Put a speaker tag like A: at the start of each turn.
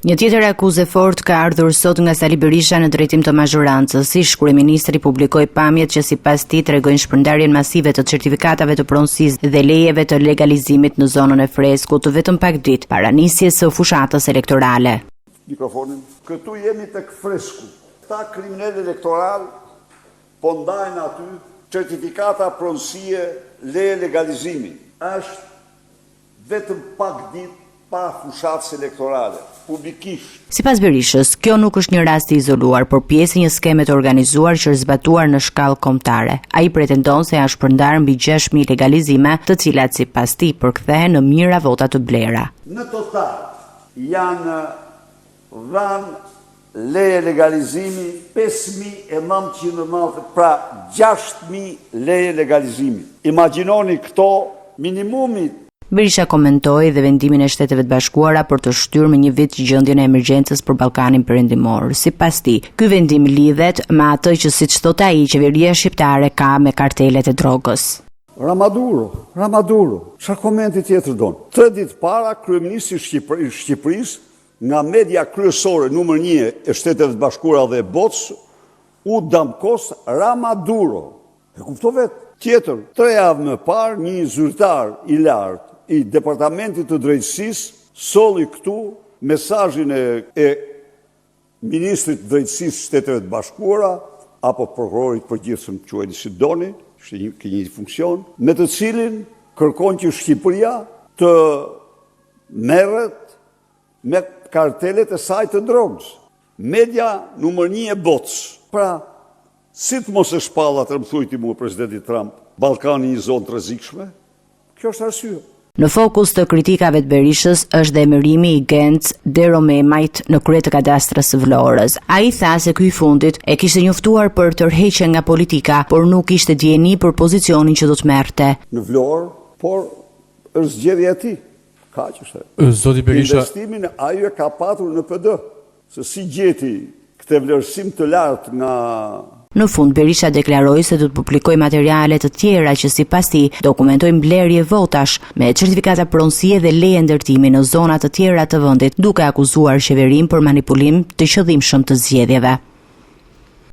A: Një tjetër akuzë fort ka ardhur sot nga Sali Berisha në drejtim të mazhorancës. Kryeministri publikoi pamjet që sipas tij tregojnë shpërndarjen masive të certifikatave të pronësisë dhe lejeve të legalizimit në zonën e Freskut vetëm pak ditë para nisjes së fushatës elektorale.
B: Mikrofonin. Këtu jemi tek Fresku. Ta kriminal elektoral po ndajnë aty certifikata pronësie, leje legalizimi. Është vetëm pak ditë pa fushatës elektorale, publikisht.
A: Sipas Berishës, kjo nuk është një rast i izoluar, por pjesë e një skeme të organizuar që është zbatuar në shkallë kombëtare. Ai pretendon se janë shpërndarë mbi 6.000 legalizime, të cilat sipas tij përkthehen në mijëra vota të blera.
B: Në total janë dhënë leje legalizimi 5.990, pra 6.000 leje legalizimi. Imagjinoni këto minimumit.
A: Berisha komentoi dhe vendimin e Shteteve të Bashkuara për të shtyrë me një vit gjendjen e emergjencës për Ballkanin Perëndimor. Sipas tij, ky vendim lidhet me atë që siç thot ai, qeveria shqiptare ka me kartelet e drogës.
B: Ramaduro, çfarë komenti tjetër don? 3 ditë para kryeministri i Shqipërisë nga media kryesore numër 1 e Shteteve të Bashkuara dhe e botës u damkos Ramaduro. E kuptove? Tjetër, 3 javë më parë një zyrtar i lartë i Departamentit të Drejtësisë solli këtu mesazhin e ministrit të Drejtësisë së Shteteve të Bashkuara apo prokurorit përgjithshëm, quajini si doni, ishte një funksion, me të cilin kërkon që Shqipëria të merret me kartelet e saj të drogës. Media numër 1 e botës. Pra, si të mos e shpallat, më thujti mua presidenti Trump, Ballkani një zonë të rrezikshme? Kjo është arsye.
A: Në fokus të kritikave të Berishës është dhe emërimi i Genc Deromemajt në krye të kadastrës së Vlorës. Ai tha se ky i fundit e kishte njoftuar për tërheqje nga politika, por nuk kishte dieni për pozicionin që do të merrte.
B: Në Vlorë, por është zgjedhja e tij. Kaq është.
C: Zoti Berisha,
B: investimin ai e ka patur në PD. Se si gjeti këtë vlerësim të lartë nga.
A: Në fund, Berisha deklaroi se do të publikojë materiale të tjera që sipas tij dokumentojnë blerje votash me certifikata pronësie dhe leje ndërtimi në zona të tjera të vendit, duke akuzuar qeverinë për manipulim të qëllimshëm të zgjedhjeve.